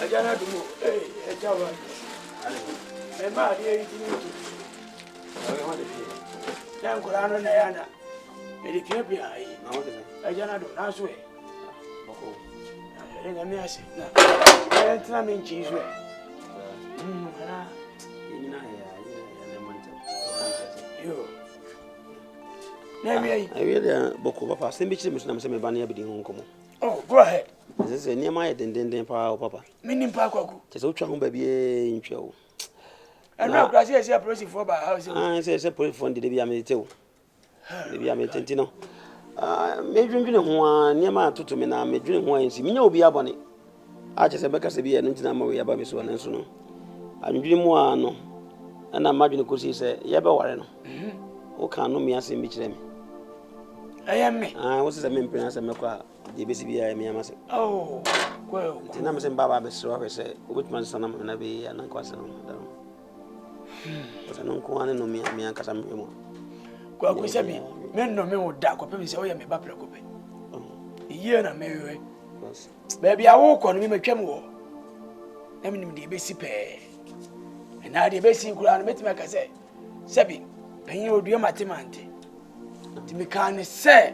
Ajana dumo. Eh, ejawa. Me ma di eri tini tu. Awe ho de fi. Na nkura no na yana. Me di pia pia ai. Na ho de se. Ajana do na so e. Boko. Ya nga me ase. Na. Eh tina me nchi so e. Ana. Yina ya na monta. Yo. Na me ai. Awe de boko papa. Sembe chire me so na me se me ba na yabedi ho nkomo. Oh, go ahead. Sese niema ye denden pa o papa. Minim pa kwaku. Sese utwa ho ba bi ntwe o. Ana kura se police for by house. Ah, se police for de bi amete o. De bi amete ntino. Me dwendwene ho a niema atoto me na me dwene ho ansi. Minya obi abone. A chese beka se bi ye no ntina ma we aba me so na nso no. Adwendwene mu a no. Na madwene kosi se ye be ware no. O kan no me asem bi kire me. Ayame. Ah, wo se me mpena se me kwa de besi bi ya me amase. Oh, well. Tina me se baba be so we se obutman sana me na be ya na kwa se no. What's an uncle and no me and Casamimo? Kwaku sabi, men no me would da kwa se o ya me ba prekope. Ye na me baby I walk on me twem wo. Na me nim de besi pe. Na de besi kura no metima ka se. Sabi, penye odua matemante. Ti me kan se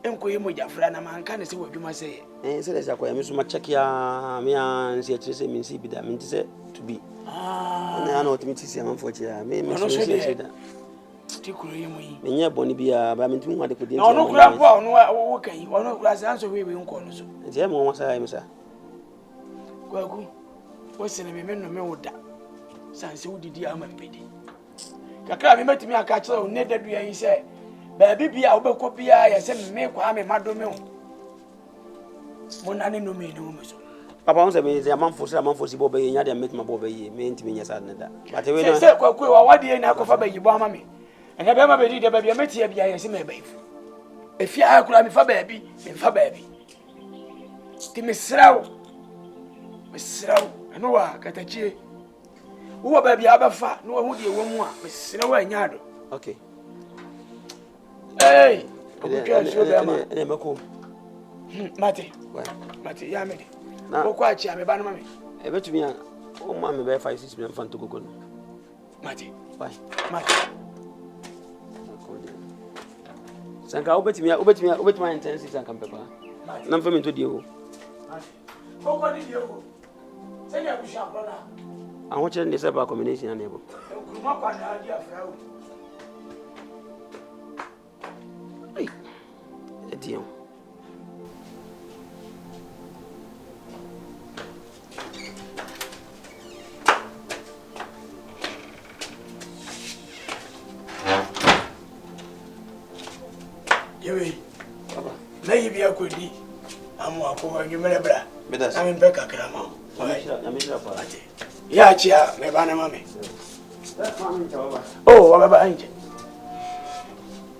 enkoye mojafra na man kan se wadwuma se. Se le sakwa me so ma check ya me an se chire se me si bida me se to be. Na na otimi tisi amanfo chia me so se da. Ti kuro ye mo yi. Me nya boni bia ba me ntimi ho de kodi. Na ono kura po ono wo kan yi. Ono kura se anso we nko no so. Je mo won sa ya me sa. Kwaku, wo se na me no me woda. Sanse wudidi ama mpedi. Kakra me matimi aka kire o ne dadu yan se. Ba bibia wo be ko bia ya se me kwa me mado me ho. Mo na ne no me no me so. Papa on se me se amanfo si bo be nya de metima bo be yi me ntimi nya sa ne da. But we no. Se kwaku wa wade na akofa ba yi bo ama me. Ena be ma be di de ba bia metia bia ya se me ba yi. Efia akura me fa ba bi, me fa ba bi. Ti me srawo. Eno wa katachie. Wo ba bia abafa, no hu de wo mu a, me srawo anya do. Okay. Hey, okutwa so be ma. Ene meko. Mate. Wa. Mate ya me. Na Ko kwa chi ame ba no ma me. E betumi a o ma me be 5-6 million fan to gogo no. Mate. Why? Mate. Sanka obetumi intense sanka mpepa. Na mfa me to die ho. Mate. Ko ko ni die ho. Se ya busha brona. Ahụ chere ndị seba combination na ebo. Nkruma kwa na adi afra o. Ai. Edion. Yewe. Baba. Na yibi akodi. Amu akwa nyumere bra. Bedas. Na me peka krama. Ya mishra pa. Ya chia me bana mame. Baba. Oh, wa baba anje.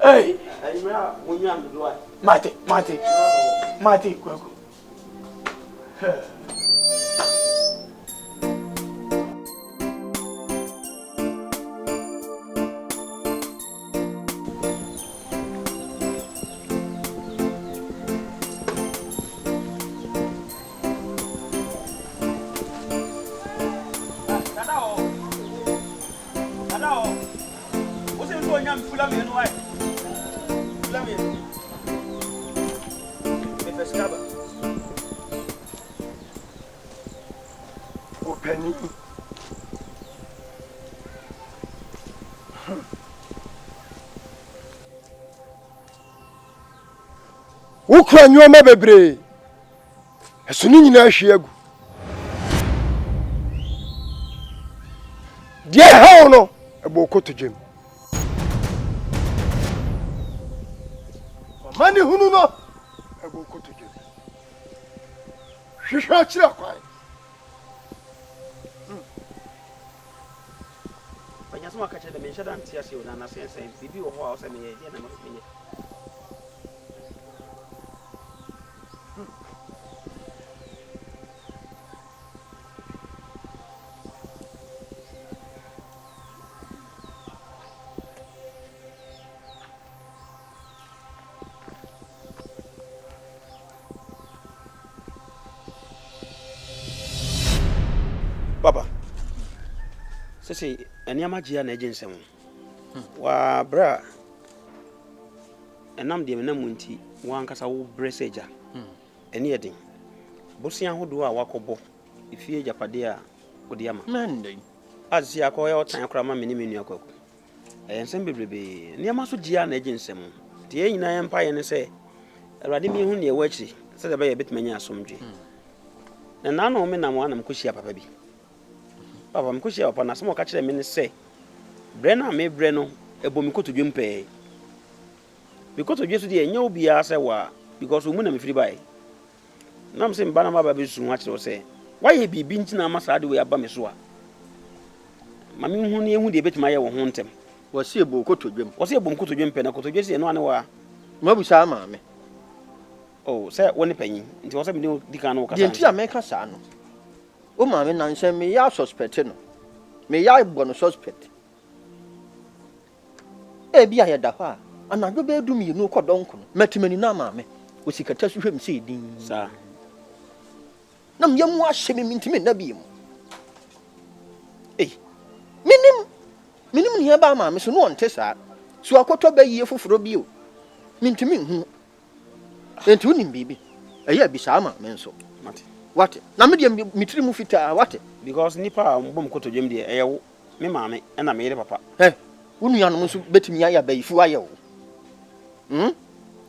Hey, Ai mra munya mdua. Mate kwako. Penny. Wukura nyoma bebre. Eso ni nyina ahwe agu. Die hawo no ebo kotodwem. Mani hunu no ebo kotodwem. Hwehwa kira kwan. Banya so aka chere me shada ntia se ona na sense bibi wo ho a o se me ye na ma me. say enema gia na agensem wa bra enam de na munti wa nkasa wo breseja ene yedin bosia hodo a wakobo ifie japade a wode ama mende azia akoya otan akra ma meni menu akwaku ensem bebrebe niam so gia na agensem de nyina yempa ye ne se awrade mi hu ne wachi se de ba ye betmanya asomdwe na nana o me na mo anam koshia papa bi papa me koshia papa na so mo ka kire me ne se bre na me bre no ebo mi koto dwempe mi koto dwesu de enya obi a se wa because o mu na me firi bai nam se mba na baba be su ha kire se why ye bibi ntina ma sa de we aba me so a ma me hu ne ehu de betima ye wo ho ntem wo se ebo koto dwem wo se ebo koto dwempe na koto dwesi no ane wa mabusa ama me oh say woni panyi nti wo se me di kan no kasa de nti America sa no o ma me nan se me ya suspect no me ya igbo no suspect e bia ye da fa anadwo be dum yi no kodonko no matimani na ma me o sikata su hwem se din sa nam yemu ahye me ntimi na bi mu minim ne ba ma me so no onte sa so akoto ba yie foforo bi o mintimi hu enti unim bibi eya bi sa ma me nso mate what na me de mitiri mu fita what because nipa mbom koto dwem de eyewo me maame na me yere papa unuanom nso betimi aya bayifu ayewo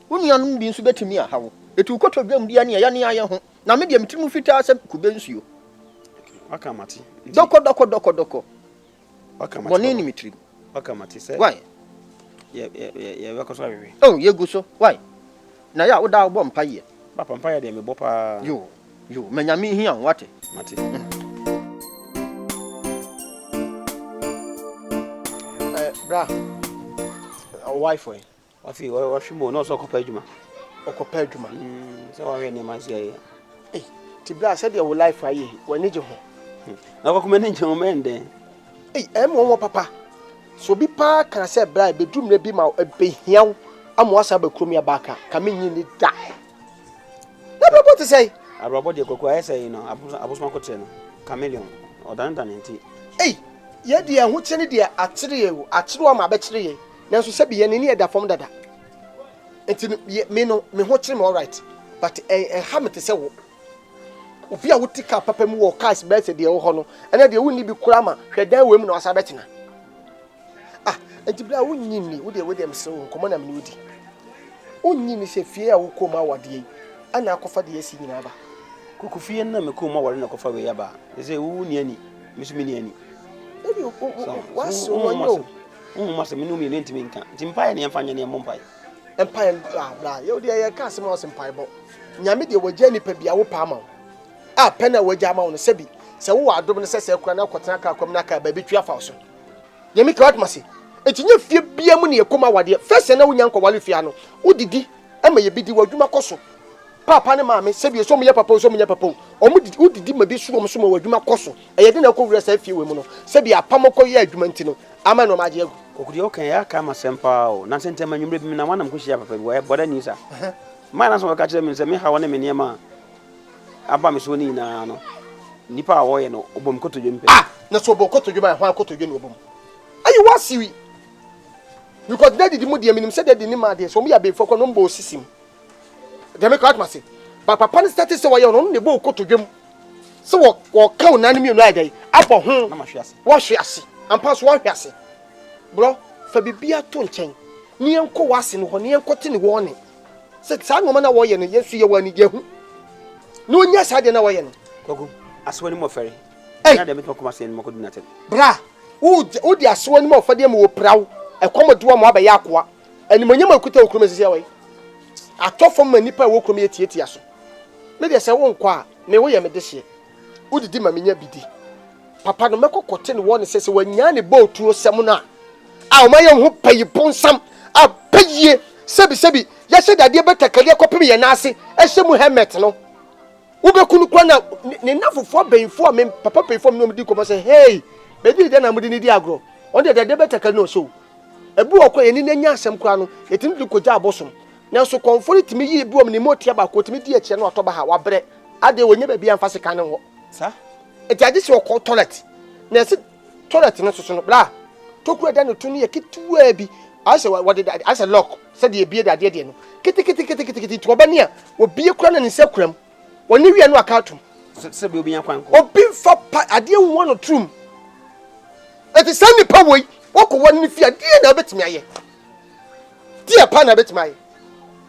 unuanom bi nso betimi ahawo etu koto dwem bia ne ya ne aye ho na me de mitiri mu fita se kube nsuo waka mate doko waka mate boni ni mitiri waka mate se why ye waka so awewe oh ye go so why na ya woda wo mpa ye papa mpa ye de me bopa yo manyame hi an wate mate bra wife we wafi wa hwimo no so kopa adwuma okopa adwuma se wa we ne manzi ya ti bra said your life aye wani je ho na ko kuma ne nche mende mo papa so bi pa kan say bra be dum na bi ma be hiaw amo asa ba krom ya baka ka menyi ni da na be what say arabo de kokwa ya say no abusuma ko no chameleon odan dan nti ye de hu kye ne de akyere ye o ma ba kyere ye nanso se bi ye ne da fom dada enti me no me ho kyere me all right but ha me te se wo obi a wotika papa mu wo cars be se de wo ho no ena de wonni bi kura ma hwedan wem na wasa betina enti bla wonni ni wo de mse wo komo na me wudi wonni ni se fie a wo koma wade ana akofa de yesi nyina ba kuku fie na me koma wale na kofa we yaba se wo ni ani misumi ni ani ebi waso wonyo mase me no me ne ntimi nka ntimpa ne yemfa nyane mo mpai empire bla yo de ye ka se mo sempai bo nyame de wagya nipa bia wo pa ma pena wagya ma wo no sebi se wo adom ne se kura na kotena ka akwam na ka ba betwa fa so yemi ka watmase etinye fie bia mu ne ekoma wade first na wonya nkọ wale fia no udidi ama ye bidi wadwuma koso papa ne maame sebi so mo ye papa so mo ye papa udidi ma bi so mo so mo wadwuma koso eye de na ko wura sa fie we mu no sebi apamoko ye adwuma nti no ama no maje agu kokudi okan ya ka ma sempa o na sentema nwumre bi na wanam ko hia papa bi wa boda ni sa ma na so ka kire mi se me ha wona me niema aba me so ni na no nipa a wo ye no obom koto dwempe na so obom koto dwema ho koto dwenu obom ayi wasiwi because daddy di mu de minim se daddy ni ma de so mo ya be foko no mbo sisim de me ka atmase papa ne start se wo ye no ne bo koto dwem se wo ka na ne mi no adai abo ho na ma hwiase wo hwiase ampa so wo hwiase bro fa bibia to nchen ni enko wase no ho ni enko te ne wo ne se sa ngoma na wo ye no yesu ye wani ye hu no nya sa de na wo ye no kogu aswani mo fere na de me to kuma se ni mo ko dinate bra wo di aswani mo fa de mo prawo ekomodo mo aba ya akoa animonyam akuta okrom sisi awai atofom manipa wo okrom yetietia so me de se wo nkwa a me wo ye me de hye wo didi ma menya bidi papa no mekokote ne wo ne sese wanya ne botuo sem no a o maye ho payiponsam a payie sebi ya hye dade betakale kopem ye na ase ehye mu helmet no wo bekunu kwa na ne nafofo benfo a me papa benfo no mdi komo se hey be di de na mudi ni di agro on de dade betakale no so ebu okọ ye ni nanya asem kwa no yetim di koja abosom na so comfort mi yi ebu om ni motia ba ko timi di eche na otoba ha wabre ade wonye ba bia mfa seka ne ho sa eti ade se okọ toilet na se toilet no so no bra tokura da no to ne yakituwa bi ase what ase lock said ye bie da de no kiti to obani a obi kura na ne se kuram woni wi no akato se bi obi yakwan ko obi fa ade won no trum eti sani pa woi woko woni fi ade na betimi aye die pa na betimi aye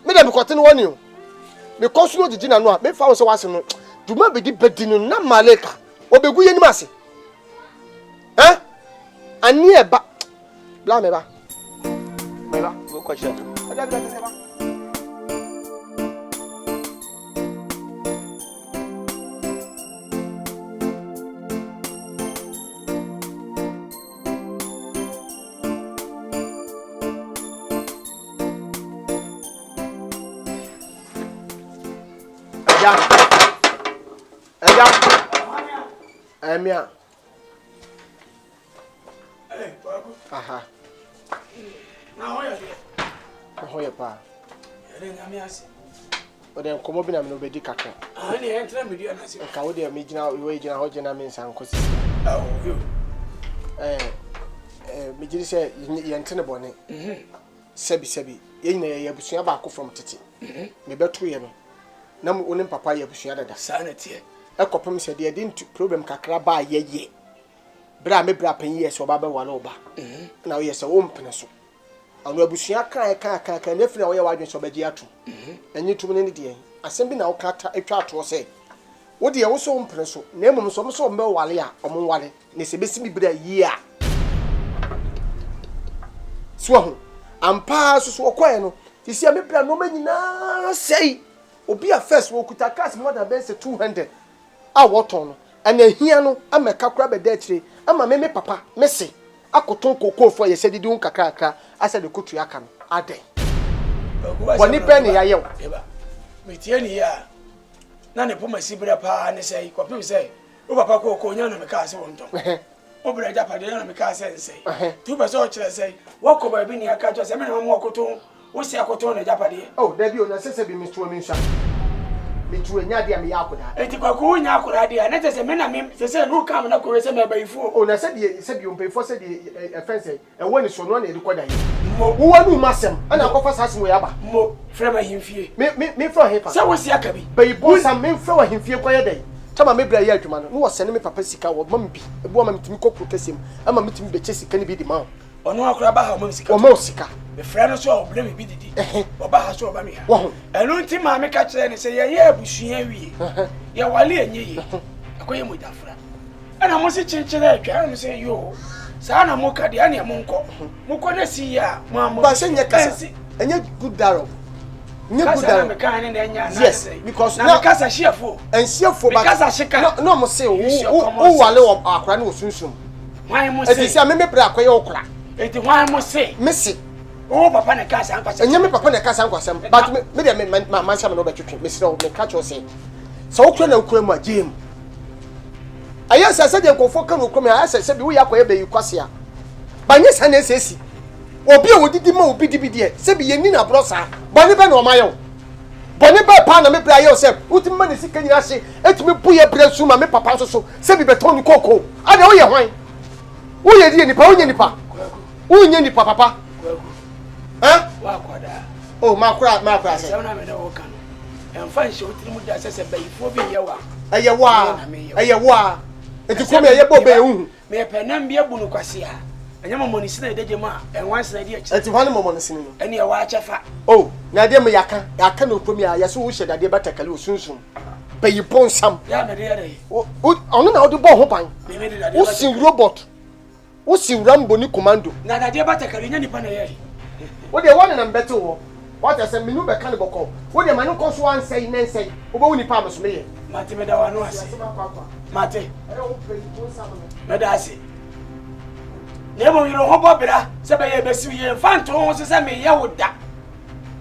me da me kote no woni o me kosu no didi na no a me fa wo se wase no duma be di bedi no na maleka obegu ye ni mase ani eba bla me ba wo ko sha Emia. Hey, aha. Na hoya. Na hoya pa. Ere ngami ase. Ode nkomo bi na me no bedi kakra. Ah, ni entra me dia na se. Ka wo de me gina we gina ho gina me nsan kosi. Ah, yo. Me giri se yente ne bone. Sebi. Ye nyina ye abusua ba ko from tete. Me beto ye no. Na mo onim papa ye abusua dada. Sa na tie. Ekopem se de didn't problem kakra ba ye. Bra me bra pen ye so ba be wale oba. Na wo ye se wo mpene so. Anu abusua kan na firi wo ye wadwen so ba gi ato. Enyi tum ne de asem bi na wo kata atwa ato se. Wo de wo so mpene so. Na emom so so mbe wale a omo wale. Ne se besi bi bra yi a. So ho. Ampa so okoye no. Tisi a me bra no manyina sei. Obi a first wo kuta cars more than 200. A woton no ana hia no ameka kura beda akire ama me papa me se akoton kokofo ye se didi un kakaka asa de kutu aka no aden woni pe ne yayew eba me tie ni ya na ne poma sibira pa ne sei ko pem sei o papa ko nya na me ka se wonton o bra ja pa de na me ka se sei tu ba so kire sei wo ko ba bi ni aka to se me na mo akoton wo si akoton na ja pa de oh dabi o na se bi mi tuo mi nsa mitu enya dia me yakoda eti kwaku nya akora dia na tese me na me se no kam na ko se me bayifu o na se bi o mpefo se di fence e woni so no na e record ayi wo wanu masem ana akofa sasem we aba mo frema himfie me fro hepa se wo si aka bi bayibo sam me fro himfie koye dai tama me bra ya adwuma no wo se ne me papa sika wo mam bi ebu ma mitimi kokko kesem ama mitimi beche sika ne bi di ma ono akora ba ha mam sika o ma sika me frɛ no so oble me bi didi oba ha so oba me ha enu nti ma me ka kyerɛ ne sɛ ye abusua wie ye wale enye ye akoye mo dafra ana mo se kyenkyere atwa no sɛ yo saa na mo ka de ana mo nkɔ na si ya mo amo ba se nye kasa enye good darrow nye good darrow me kan ne nya na yes because na me kasa shiafo en shiafo ba kasa shika no mo se wo wale akora ne wo sunsun wan mo se eti se me bra akoye okora eti wan mo se mesi oh papa ne kasa ankwasa enye me papa ne kasa ankwasa but me de man sha me no betwetwe me sire me ka cho se so okura na okura mu agem aya se de nkofo ka no okura me aya se bi wo yakoye be yikwase a banye sa na esesi obi a wodidi ma obi dibidi se bi yeni na brosa bone be na o mayo bone be pa na me bra ye se uti ma ne sika nyina hye etumi buye bra su ma me papa so se bi beton ni koko ade wo ye hwan wo ye di nipa wo nye nipa wo nye nipa papa wa kwada oh makura se se na me na wo kan emfa nche otiri mu da sese bayifo bi yewa eyewa enti kom ye bo be hu me penam bi abu no kwase a anyama monisi na edeje ma enwanse na de achi enti hwane monisi no ene ye wa achefa oh na de me yaka no kom ya yeso wo hyeda de batakale osunsun bayipo nsam ya na de ya de ono na wo de bo ho ban wo si robot wo si rambo ni commando na da de batakale nya nipa na ye wo de won na mbeto wo what I say minu be kan boko wo de manu ko so ansai nensai wo be woni pa maso meye mate me da wa no ase mate me da ase ne mo yiro ho bobira se be ye besi ye fanto ho se me ye woda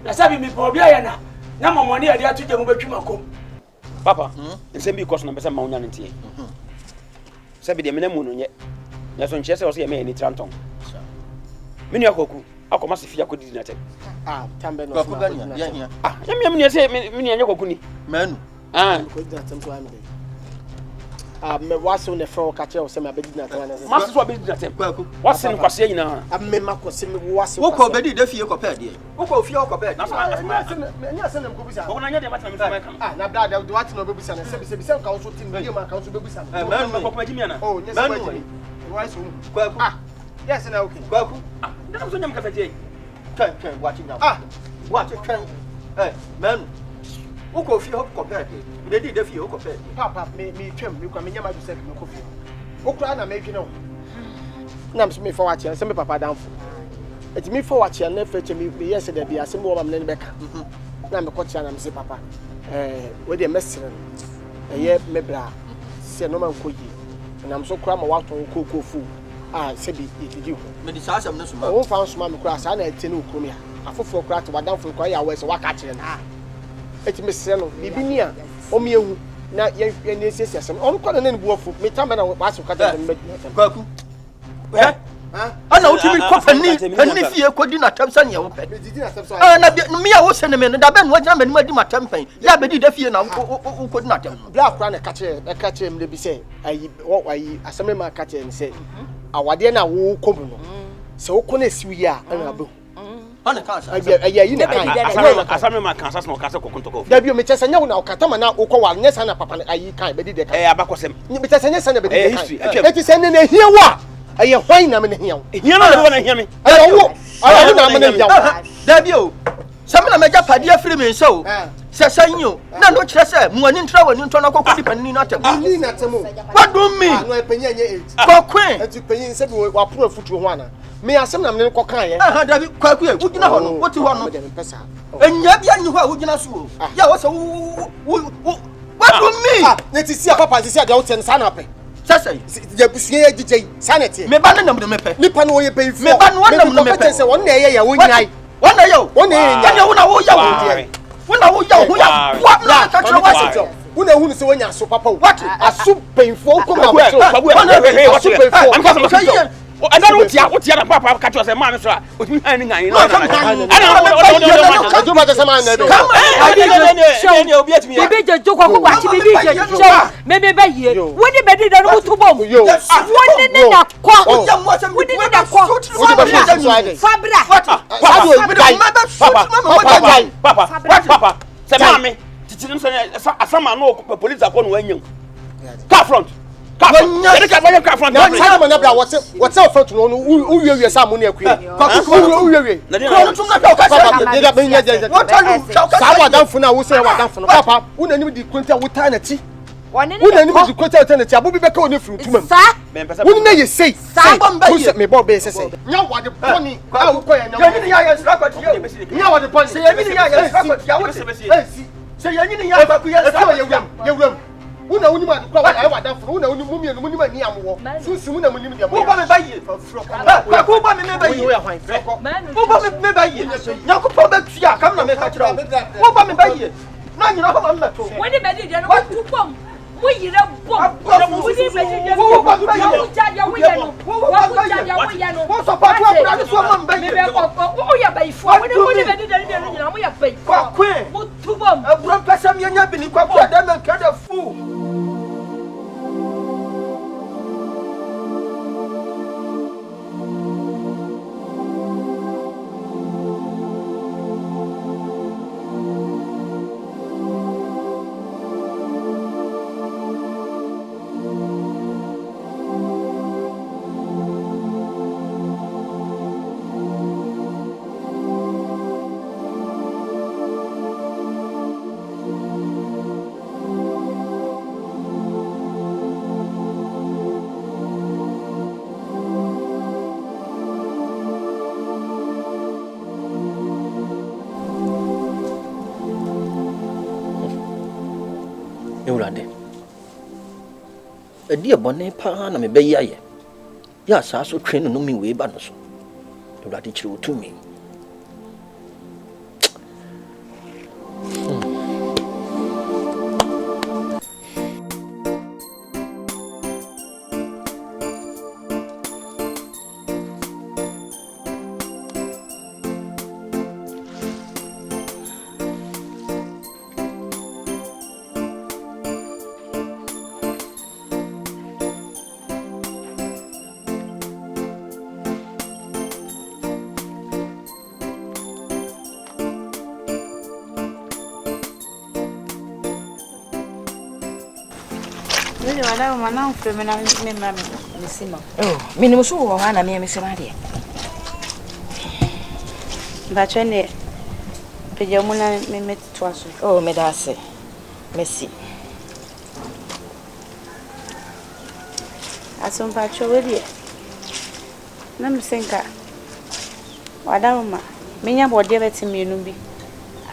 na sabi mi po bia ye na momoni ade atuje mo betwi makom papa nsem bi koso na be se ma wonya ntie sabi de me na mu no nye na so nche se o se ye me ni tranton menu akoku akoma se fia kodidi na te tambe no ko ganya ya hia ya me se me ni anya koku ni manu ko da tam so ambe me was on the floor catcher or some abedi na twana. Master so abedi na tem. What's in kwase nyina? Me makose me was. Wo ko bedi da fie ko pɛ de. Wo ko fie ko pɛ. Na so anya se nam ko bisa. Wo na nya de mata me fama kan. Na bra da do what no be bisa na se bisa ka so tim bi ma ka so be bisa. Man ko ko jimi ana. Oh, yes. Man. Why so? Kwaku. Yes na okay. Kwaku. Na so nyam ka fa je. Twen watching now. Watch twen. Man. Wo ko fie ko pɛ de. Bedi da fie ko pɛ. Papa me twem me kwa me nyama do se me ko fie. Wo kura na me dwene o. Na me for watch se me papa danfo. Eti me for watch na feche me yes da bia se me wo ma me ne beka. Na me ko tia na me se papa. We dey mesere. Me bra. Se no man ko yi. Na me so kura ma wato ko fu. Se bi didi ho. Me di sa asem ne suma. Wo fa suma me kura sa na eti ne okrom ya. Afofo kura to wadanfo ko ya we se waka kire na. Eti me se no bibi ni a o me ehu na ye ne siesie asem. On ko na ne bu afu. Me tamba na waso kata me. Kwaku. Ana utimi ko pani fie ko di na tamsa ne wo pɛ. Na me ya wo se ne me da be no agina me adi matam pan. Ya be di da fie na ko di na tam. Bla kura na ka kire me bi se ayi asem ma ka kire ne se awade na wo komu no. Se wo ko na siwi ya ana abu. Ana ka sa. Ayi na kan. Asame ma kan sa no ka se kokontoko. Da bi o me chese nya wo na o kata ma na wo ko wa nya sa na papa ayi kan be di de kan. Abakosem. Me chese nya sa na be di de kan. History. Eti se ne na hie wa. Aye hwan na me ne hia wo. Hia na wo na hia me. Aye wo. Aye na me ne hia wo. Da bi o. Sam na me ja pade afiri me nso o. Se sanyo. Na no kire se mu ani ntra wani nto na kokodi panini na tem. Ni na tem o. Wadum mi. No epenya nye 8. Kokwen. Eti penyin se bi wa pro afutu ho ana. Me asem na me ne kokan ye. Da bi kwaku e wugina ho no. Woti ho no. Enya bia nyi ho a wugina so o. Ya wo se wadum mi. Ne ti si papa ti si ada wo ten sa na pe. Sasa ya busuye ya gije sanete me ba na me pe nipa no ye pe fu me ba no na me pe se won na ye ya wonyai won na yo won na ye nya wona wo ya wo ya wa na ka tro wa se wona hu se wonya so papa what asu penfo ko ma wo asu penfo am ka so ana wotia na papa ka tro se ma me so a otimi han ni ngan ana do se ma na be ne obi atimi ya bibi je joko ko wa bibi je me be ye woni be di da no to bom woni ne na kwa woni ne na kwa fabra papa se mame titinim se asama no police akọ no wanyam car front car front na bra what's front no uwie sa mo ne akue uwie na tum na ka sa de da benya je sa wadanfo na wo se wadanfo no papa unanim di kwenta wuta na ti unanim di kwenta wuta na ti abu bi beka oni furu tumam woni na ye sei me bo be se nya wade poni a wo koya nya ni ya sra kwati yo nya wade poni se ye ni ya sra kwati ya wo se ye ni ya kwaku ya sra ye una uni ma kwa wa da furu una uni mumie no munima ni amwo susu una munim de wo ba me ba yi kwaku ba me ba yi wo ba me ba yi nyakopo ba tua kam na me ka kira wo ba me ba yi na nyina ho ma me to woni be di de no tu bom wo yire bom woni be di de wo ja ya wo ye no wo so pa tu akura ni so ma me ba yi me wo ya ba yi fo woni be di de no nyina mo ya ba yi kwaku wo tu bom abura pesa me nya bi ni kwaku da me ka da fu edi ebone pa na me be yaye ya sa so twen no mi we ba no so ewrade kire otumi Really, what I want now for me, I'm Missima. Oh, minimum so one, I mean, Miss Maria. But when the Pajamuna me met twice. Oh, Medase, Messi. As some patch already. Nam Senka. Wadama, many about David Simunubi.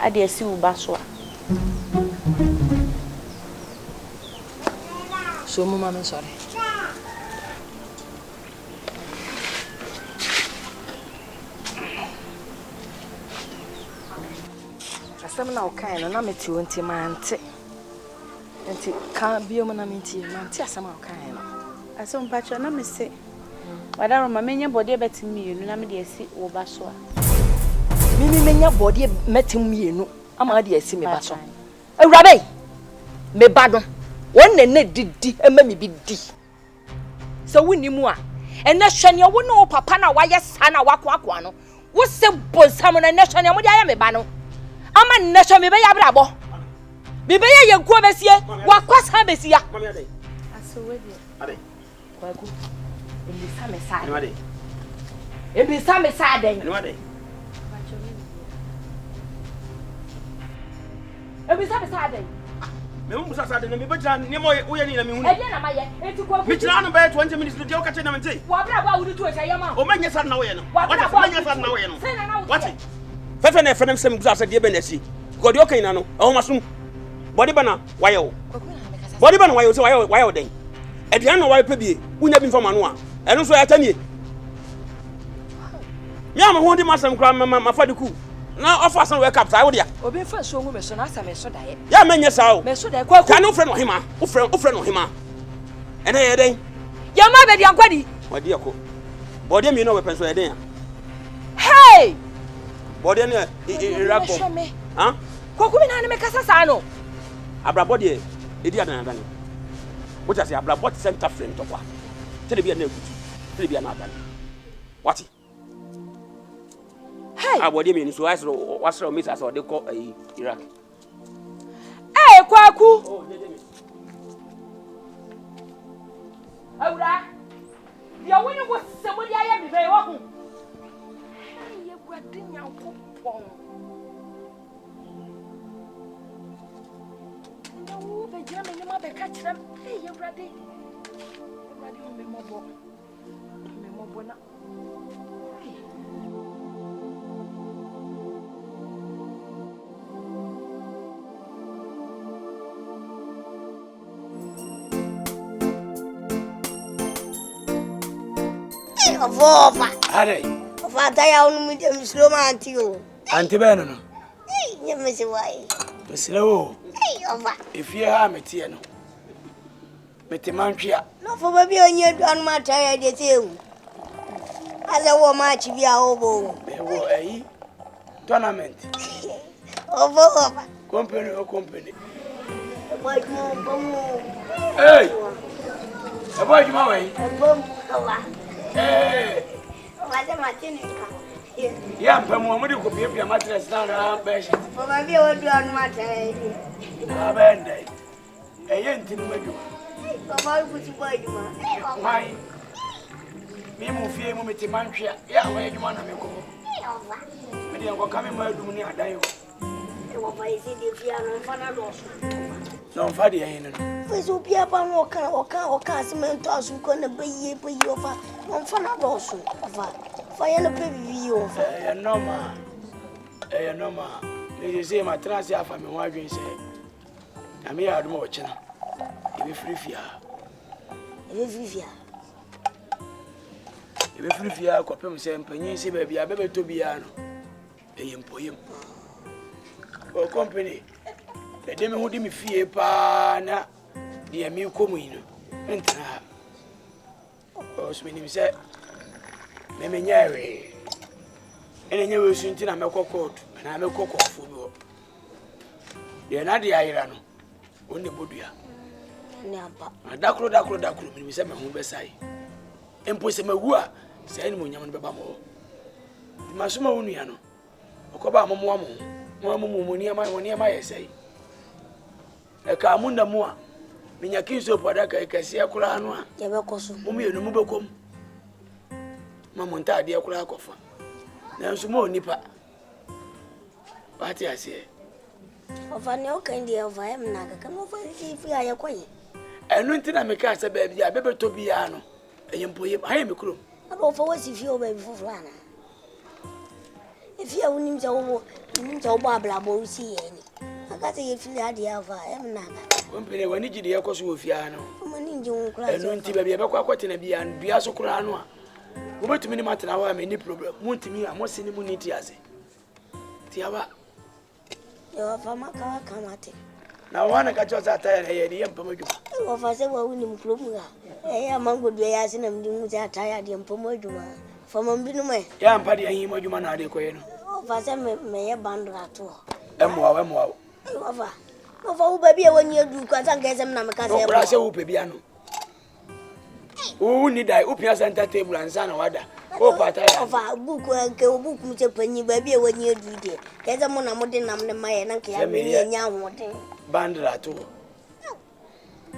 I dare see Baswa. So, Mamma, I'm sorry. Some now kind of not to anti mante. And it can't be a man into Mantia somehow kind. As some patch on me say. Wadama, many body bet me, you know, me see Baswa. Mimi menya body met him, you know. I'm already see me Baswa. A rabbi, me badon. One and net did and maybe be D. So we knew more. And that Shania would know Papa, why your son, a wakwano. What's simple, someone a nation, and what I am a bano. I'm a nation, maybe a brabo. Maybe you go, Messia, what was Habesia? I saw with you. Well, good. In the summer side. In the summer side, then. Every summer side. Me musa sa de me betra ne mo wo ye ni na me hunu. E dey na ma ye. Enti kwa Me tira no be 20 minutes dey o ka che na me nti. Wa bra ba wudu to e ya ma. O manya sa na wo ye no. Wa What manya sa na wo ye no. Say na na wo. What? Fefe na fenem sem musa sa de be na si. Ko de o kan na no. E ho masum. Body bana wa ye wo. Body bana wa ye wo se wa ye wo den. Aduan na wa pe bie. Unya bi mfama no a. Eno so ya tanie. Me am ho di masam kra ma fa de ku. Na offer san wake up sai wo dia. Obi fa so hu me so na asa me so dae. Ya manya sa o. Me so dae kwa ku. Ka no friend no hima. Wo friend no hima. Ene ye den. Ya ma be di ankwadi. Wadi akọ. Body mi no we penso ye den. Hey! Body ne irabo. Ha? Kwa ku mi na ne me kasa sa no. Abrabo de edi adan adan. Wo ta se abrabo center friend to kwa. Tele bia na ekutu. Tele bia na adan. What? Hey! Abode mi ni so asro wasro mi sa so de ko Iraq. Hey, kwa ku. Oh, Awura. Dia woni wo se mo dia ya mi be wo hu. Ye gwade nyankopon. No, be jira me ma be ka kira. Hey, ye gwade. Gwade o me mobo. Me mobo na. Ofa. Are. Ofa ta ya onu mi slow man anti o. Anti be no. Nye me se wai. Mesle wo. Ofa. Efie ha metie no. Mete mantwea. No fo ba bi onye duan ma ta ya de te wu. Aza wo ma chi bi a obo. Be wo tournament. Ofa. Company o company. Boy mo. Hey. E boy juma we. Bom. Ofa. Hey. Ofa ma tini ka. Ya mpamu mo de ko pia mattress na na be shi. Fo ba bi o duan ma ta ya de. Na be ndai. Eye ntinu madu. Ofa ku ti boy juma. Why? Me mu fie mu mete mantwea. Ya wo juma na me ko. Ofa. Me de ko kame ma adum ni adan yo. Ofa isi de fia no fa na do so. No fa de yin no. Fesu bia ba no oka semento asu ko na bayi ofa on fa na do so ofa fa ya na pe bibi ofa normal me say ma trans ya fa me ho adwen say na me ya adum o chena e be free fia ko pem say mpanyin say ba bia be to bia no e yempoyem o company e de me ho di me fie pa na dia mi ko mu ino entra o so mi se me nyawe ene nyawe su ntina me kokot na me kokofo bi ye na dia ira no woni bodua ni apa dakro mi se me hu be sai empo se mawu a sai ni mo nyam no be ba mo ma so ma wonu ya no okoba amomo mo ni ama ye sai e ka mu nda mu a Minya kinso poda ka kase akura anu a. Ye be koso. Mum ye no mu bekom. Mamonta ade akura akofa. Na nso mo nipa. Pati ase. Ofa ne o kan dia ofa em na ka no fa fi aye koye. Enu ntina me ka se ba bia bebeto bia no. Eyempo yem aye me kuro. Aba ofa wasi fi o ba bi fufu ana. If you wouldn't know, you need to babble about see any. I got a feel idea of em na. When you did the Ecosu with Fiano, Money you cry. and when Tibia Bacquat and Bia and Biaso Curano. Over to minimum an hour, many problem. Montimi, I must see the munity as it. Tiawa. You are from a car, come at it. Now, one I got just that tired, I am Pomojo. Of us ever winning Plumga. I am a good way as in them doing that tired in Pomojuma. From Umbinume. Yam Paddy and him, you man are the coin. Of us may a band at all. Emo. Over baby, when you do, because I guess I'm not a Brasa Upiano. Who need I open your center table and son of other? Oh, part of a book and go book with a penny baby when you do it. There's a money I'm the my and can't be a young one. Bandra too.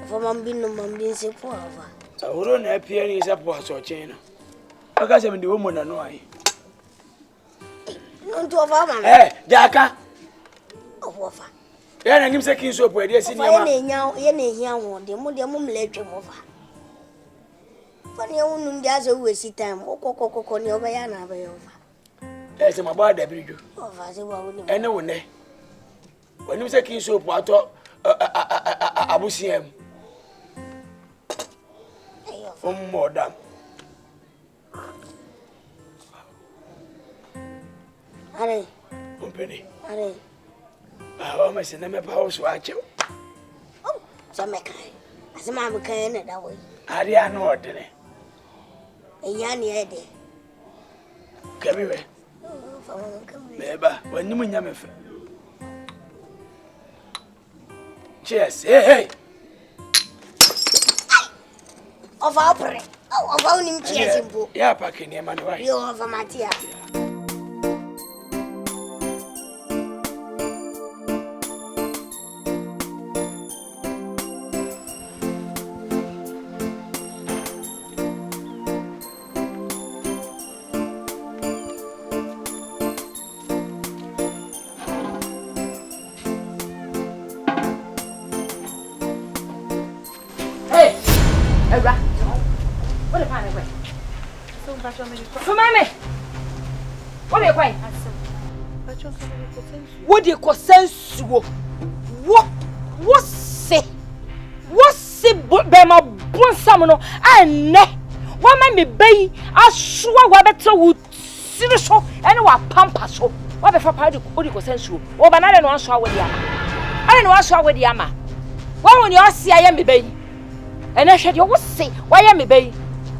For Mambino, being sick for I wouldn't appear in his upwards or chain. I got him in the woman and why. No, to a farmer. Eh, Jacka. Of Waffa. Yeah, and him second soap where they're sitting now, any young the more let him over. Funny own does always see time, or cocoa on your bayana way over. There's my body, bridge. Oh, I say, well, And no one there. When you second soap, I thought Abusiem. More damn. Are Company. are I almost never house watch you. oh, Jamaica. As a mamma can that way. Ariano ordinary. A yanny idea. Come here. Neighbor, when you mean Yamafe. Cheers, hey. Of opera. Oh, of owning cheers in book. Yeah, packing your money right. You have a Mattia. For mammy, what are you quite? What do you call sense? What say? Bema Bonsamino, and ne. What may be bay? I swear what better would see the show and what pampas. What if a party could sense you? Or banana one shower with Yama. I don't know shower with Yama. Why when you see I am bay? And I said, you would say, why am I bay?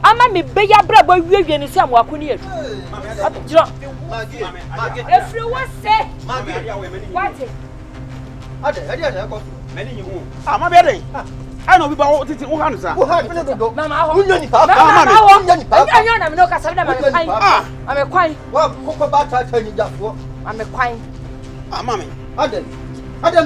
Ama me be ya bra ba wiwie ni se amwa kuni edu. Jiro. If you want say. What? Ade ko. Mani nyi hu. Ah ma be ade. I know we ba titi wo hanu sa. Wo ha be do. Mama ho. Unyo ni pa. Mama ho. Anyo na me no kasa da ma me kwan. Ah, ame kwan. Wa kokko ba ta ni jafo. Ame kwan. Ah mama. Ade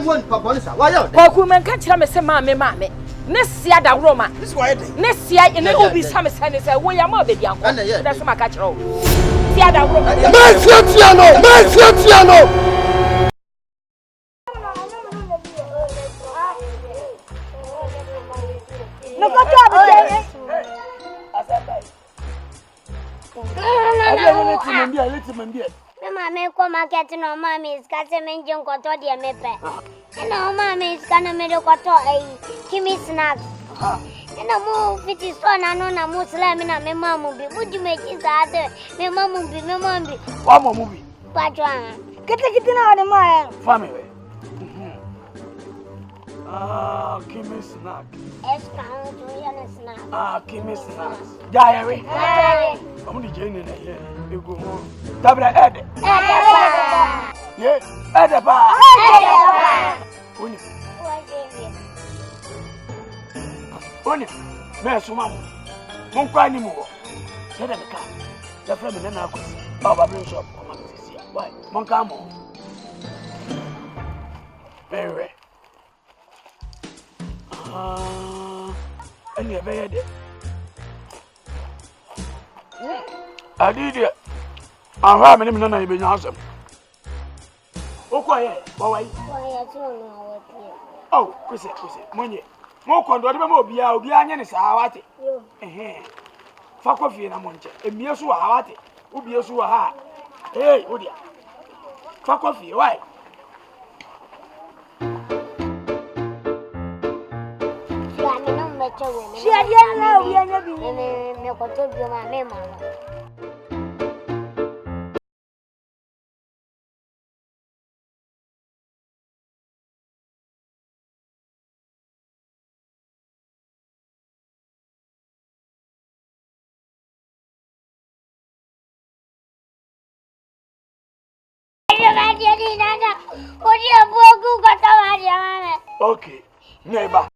mu ni pa boni sa. Wa ya. Ko ku men ka kira me se mama. Nesia da Roma. This is why they. Nesia in the obi some send say we am obi dia ko. That's my catch roll. Sia da Roma. Metiano. No go to abi. Let him be. Mamma, come and get no mammy is catching me junk or toddy a mepe. And no mammy is gonna make a Kimmy snacks. And no more it is one and on a Muslim and my mom will be. Would you make his other? My mom will be, my mom be. One more movie. But get it out of my Family. Ah, Kimmy snack. Ah, Kimmy snacks. Diary. I'm only joining it here. You go home. Tabra Ed. Yes, Edaba. Only, Mass Mamma. Won't cry anymore. Said the car. The friend and I could. Oh, I bring shop. Why? Moncamo. Very rare. Any of it. I did it. I'm having him none of you awesome. Oh, quiet, boy. Oh, Chris, money. More condor, be out behind any sawati. For coffee and a month. A mere so hot. Ubi so hot. Hey, Udia. For coffee, why? She had yet now, we are not being a control of my memory. Okay, neighbor.